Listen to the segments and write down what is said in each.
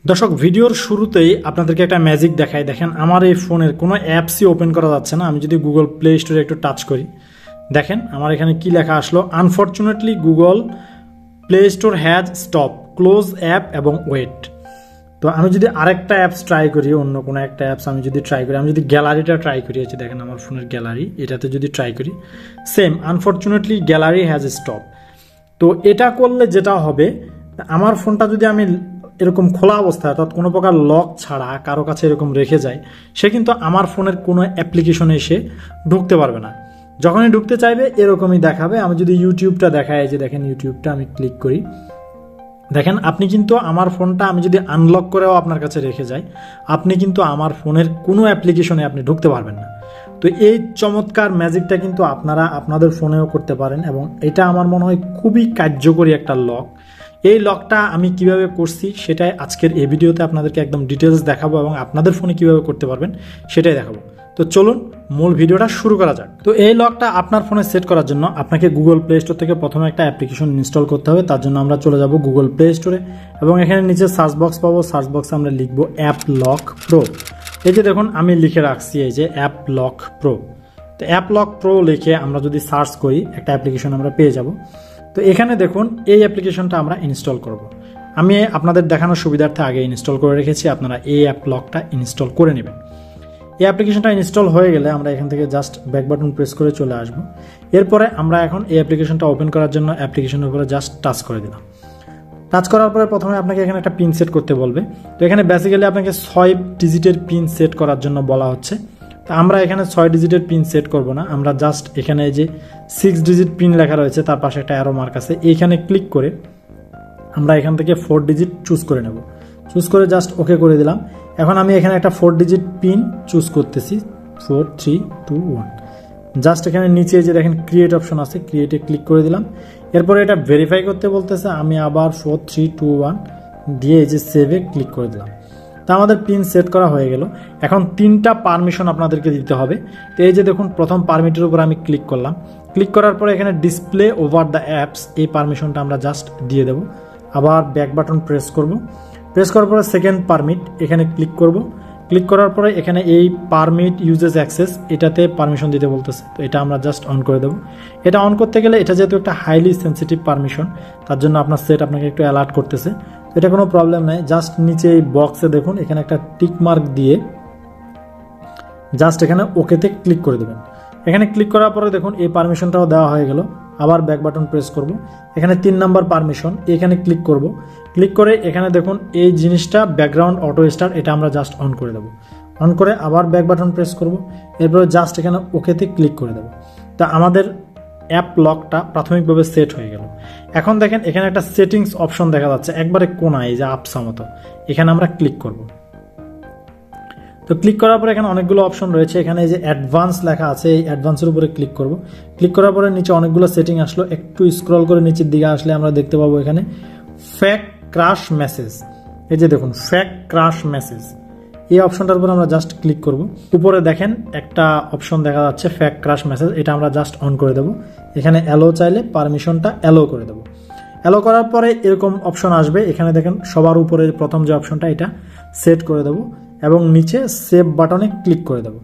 দর্শক ভিডিওর শুরুতেই আপনাদেরকে একটা ম্যাজিক দেখাই। দেখেন আমার এই ফোনের কোনো অ্যাপসই ওপেন করা যাচ্ছে না। আমি যদি গুগল প্লে স্টোরে একটু টাচ করি, দেখেন আমার এখানে কি লেখা আসলো, unfortunately Google play store has stop, close app এবং ওয়েট। তো আমি যদি আরেকটা অ্যাপস ট্রাই করি, অন্য কোনো একটা অ্যাপস আমি যদি ট্রাই করি, আমি যদি গ্যালারিটা ট্রাই করি, হচ্ছে দেখেন আমার ফোনের গ্যালারি, এটাতে যদি ট্রাই করি, same unfortunately gallery has stop. তো এটা করলে যেটা হবে, আমার ফোনটা যদি আমি এরকম খোলা অবস্থায় অর্থাৎ কোনো প্রকার লক ছাড়া কারো কাছে এরকম রেখে যায়, সে কিন্তু আমার ফোনের কোনো অ্যাপ্লিকেশনে এসে ঢুকতে পারবে না। যখনই ঢুকতে চাইবে এরকমই দেখাবে। আমি যদি ইউটিউবটা দেখাই, যে দেখেন ইউটিউবটা আমি ক্লিক করি, দেখেন আপনি কিন্তু আমার ফোনটা আমি যদি আনলক করেও আপনার কাছে রেখে যাই, আপনি কিন্তু আমার ফোনের কোনো অ্যাপ্লিকেশনে আপনি ঢুকতে পারবেন না। তো এই চমৎকার ম্যাজিকটা কিন্তু আপনারা আপনাদের ফোনেও করতে পারেন, এবং এটা আমার মনে হয় খুবই কার্যকরী একটা লক। এই লকটা আমি কিভাবে করছি সেটাই আজকের এই ভিডিওতে আপনাদেরকে একদম ডিটেলস দেখাবো, এবং আপনাদের ফোনে কিভাবে করতে পারবেন সেটাই দেখাবো। তো চলুন মূল ভিডিওটা শুরু করা যাক। তো এই লকটা আপনার ফোনে সেট করার জন্য আপনাকে গুগল প্লে স্টোর থেকে প্রথমে একটা অ্যাপ্লিকেশন ইনস্টল করতে হবে। তার জন্য আমরা চলে যাব গুগল প্লে স্টোরে, এবং এখানে নিচে সার্চ বক্স পাবো। সার্চ বক্সে আমরা লিখবো অ্যাপ লক প্রো। এই যে দেখুন আমি লিখে রাখছি, এই যে অ্যাপ লক প্রো। তো অ্যাপ লক প্রো লিখে আমরা যদি সার্চ করি, একটা অ্যাপ্লিকেশন আমরা পেয়ে যাব। তো এখানে দেখুন এই অ্যাপ্লিকেশনটা আমরা ইনস্টল করব। আমি আপনাদের দেখানোর সুবিধার্থে আগে ইনস্টল করে রেখেছি, আপনারা এই অ্যাপ লকটা ইনস্টল করে নেবেন। এই অ্যাপ্লিকেশনটা ইনস্টল হয়ে গেলে আমরা এখান থেকে জাস্ট ব্যাক বাটন প্রেস করে চলে আসব। এরপরে আমরা এখন এই অ্যাপ্লিকেশনটা ওপেন করার জন্য অ্যাপ্লিকেশনের উপরে জাস্ট টাচ করে দিলাম। টাচ করার পরে প্রথমে আপনাকে এখানে একটা পিন সেট করতে বলবে। তো এখানে বেসিক্যালি আপনাকে 6 ডিজিটের পিন সেট করার জন্য বলা হচ্ছে। তো আমরা এখানে 6 ডিজিটের পিন সেট করব না, আমরা জাস্ট এখানে যে 6 ডিজিট পিন লেখা রয়েছে তার পাশে একটা অ্যারো মার্ক আছে, এইখানে ক্লিক করে আমরা এখান থেকে 4 ডিজিট চুজ করে নেব। চুজ করে জাস্ট ওকে করে দিলাম। এখন আমি এখানে একটা 4 ডিজিট পিন চুজ করতেছি, 4 3 2 1। জাস্ট এখানে নিচে যে দেখেন ক্রিয়েট অপশন আছে, ক্রিয়েটে ক্লিক করে দিলাম। এরপরে এটা ভেরিফাই করতে বলতেছে, আমি আবার 4 3 2 1 দিয়ে এই যে সেভে ক্লিক করে দিলাম। তা আমাদের পিন সেট করা হয়ে গেল। এখন 3টা পারমিশন আপনাদেরকে দিতে হবে। তো এই যে দেখুন প্রথম পারমিটের উপর আমি ক্লিক করলাম। ক্লিক করার পরে এখানে ডিসপ্লে ওভার দ্য অ্যাপস, এই পারমিশনটা আমরা জাস্ট দিয়ে দেব। আবার ব্যাক বাটন প্রেস করব। প্রেস করার পরে সেকেন্ড পারমিট, এখানে ক্লিক করব। ক্লিক করার পরে এখানে এই পারমিট ইউজেস অ্যাক্সেস, এটাতে পারমিশন দিতে বলতেছে। তো এটা আমরা জাস্ট অন করে দেবো। এটা অন করতে গেলে এটা যেহেতু একটা হাইলি সেন্সিটিভ পারমিশন, তার জন্য আপনার সেট আপনাকে একটু অ্যালার্ট করতেছে। এটা কোনো প্রবলেম নাই। জাস্ট নিচে এই বক্সে দেখুন এখানে একটা টিক মার্ক দিয়ে জাস্ট এখানে ওকেতে ক্লিক করে দেবেন। এখানে ক্লিক করার পরে দেখুন এই পারমিশনটাও দেওয়া হয়ে গেল। আবার ব্যাক বাটন প্রেস করব। এখানে 3 নাম্বার পারমিশন, এখানে ক্লিক করব। ক্লিক করে এখানে দেখুন এই জিনিসটা ব্যাকগ্রাউন্ড অটো স্টার্ট, এটা আমরা জাস্ট অন করে দেবো। অন করে আবার ব্যাক বাটন প্রেস করব। এরপরে জাস্ট এখানে ওকেতে ক্লিক করে দেবো। তা আমাদের অ্যাপ লকটা প্রাথমিকভাবে সেট হয়ে গেল। এখন দেখেন এখানে একটা সেটিংস অপশন দেখা যাচ্ছে একবারে কোনায়, এই যে আপসা মতো, এখানে আমরা ক্লিক করব। তো ক্লিক করার পরে এখানে অনেকগুলো অপশন রয়েছে। এখানে এই যে অ্যাডভান্স লেখা আছে, এই অ্যাডভান্সের উপরে ক্লিক করব। ক্লিক করার পরে নিচে অনেকগুলো সেটিং আসলো। একটু স্ক্রল করে নিচের দিকে আসলে আমরা দেখতে পাবো এখানে ফেক ক্রাশ মেসেজ। এই যে দেখুন ফেক ক্রাশ মেসেজ, এই অপশনটার উপর আমরা জাস্ট ক্লিক করব। উপরে দেখেন একটা অপশন দেখা যাচ্ছে ফেক ক্রাশ মেসেজ, এটা আমরা জাস্ট অন করে দেব। এখানে অ্যালো চাইলে পারমিশনটা অ্যালো করে দেব। অ্যালো করার পরে এরকম অপশন আসবে। এখানে দেখেন সবার উপরে প্রথম যে অপশনটা, এটা সেট করে দেব এবং নিচে সেভ বাটনে ক্লিক করে দেব।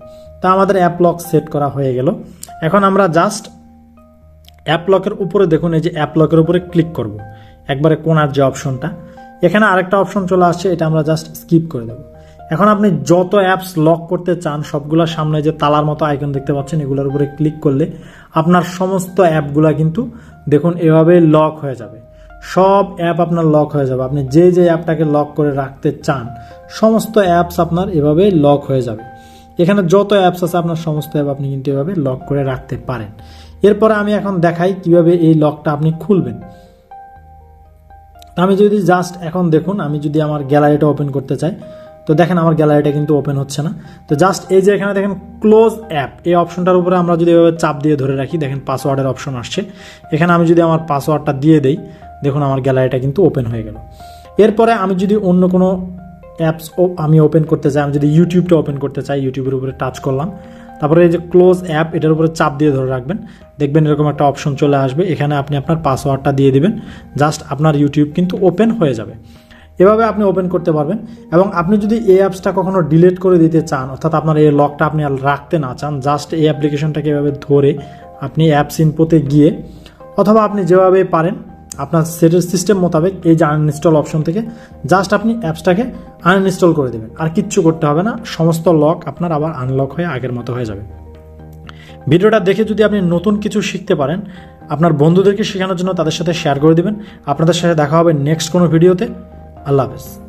তা আমাদের অ্যাপ লক সেট করা হয়ে গেল। এখন আমরা জাস্ট অ্যাপ লকের উপরে দেখুন এই যে অ্যাপ লকের উপরে ক্লিক করব, একবারে কোনার যে অপশনটা। এখানে আরেকটা অপশন চলে আসছে, এটা আমরা জাস্ট স্কিপ করে দেব। এখন আপনি যত অ্যাপস লক করতে চান সবগুলোর সামনে যে তালার মতো আইকন দেখতে পাচ্ছেন, এগুলোর উপরে ক্লিক করলে আপনার সমস্ত অ্যাপগুলা কিন্তু দেখুন এভাবে লক হয়ে যাবে। সব অ্যাপ আপনার লক হয়ে যাবে। আপনি যে যে অ্যাপটাকে লক করে রাখতে চান সমস্ত অ্যাপস আপনার এভাবে লক হয়ে যাবে। এখানে যত অ্যাপস আছে আপনার সমস্ত অ্যাপ আপনি কিন্তু এভাবে লক করে রাখতে পারেন। এরপরে আমি এখন দেখাই কিভাবে এই লকটা আপনি খুলবেন। আমি যদি জাস্ট এখন দেখুন আমি যদি আমার গ্যালারিটা ওপেন করতে চাই, তো দেখেন আমার গ্যালারিটা কিন্তু ওপেন হচ্ছে না। তো জাস্ট এই যে এখানে দেখেন ক্লোজ অ্যাপ, এই অপশনটার উপরে আমরা যদি এভাবে চাপ দিয়ে ধরে রাখি, দেখেন পাসওয়ার্ডের অপশন আসছে। এখানে আমি যদি আমার পাসওয়ার্ডটা দিয়ে দেই, দেখুন আমার গ্যালারিটা কিন্তু ওপেন হয়ে গেল। এরপরে আমি যদি অন্য কোনো অ্যাপস আমি ওপেন করতে চাই, আমি যদি ইউটিউবটা ওপেন করতে চাই, ইউটিউবের উপরে টাচ করলাম। তারপরে এই যে ক্লোজ অ্যাপ, এটার উপরে চাপ দিয়ে ধরে রাখবেন, দেখবেন এরকম একটা অপশন চলে আসবে। এখানে আপনি আপনার পাসওয়ার্ডটা দিয়ে দিবেন, জাস্ট আপনার ইউটিউব কিন্তু ওপেন হয়ে যাবে। এভাবে আপনি ওপেন করতে পারবেন। এবং আপনি যদি এই অ্যাপসটা কখনো ডিলিট করে দিতে চান, অর্থাৎ আপনার এই লকটা আপনি আর রাখতে না চান, জাস্ট এই অ্যাপ্লিকেশনটাকে এভাবে ধরে আপনি অ্যাপস ইনপোতে গিয়ে অথবা আপনি যেভাবে পারেন আপনার সেটের সিস্টেম মোতাবেক এই যে আনইনস্টল অপশন থেকে জাস্ট আপনি অ্যাপসটাকে আনইনস্টল করে দেবেন, আর কিচ্ছু করতে হবে না। সমস্ত লক আপনার আবার আনলক হয়ে আগের মতো হয়ে যাবে। ভিডিওটা দেখে যদি আপনি নতুন কিছু শিখতে পারেন, আপনার বন্ধুদেরকে শেখানোর জন্য তাদের সাথে শেয়ার করে দিবেন। আপনাদের সাথে দেখা হবে নেক্সট কোনো ভিডিওতে। আল্লাহ হাফেজ।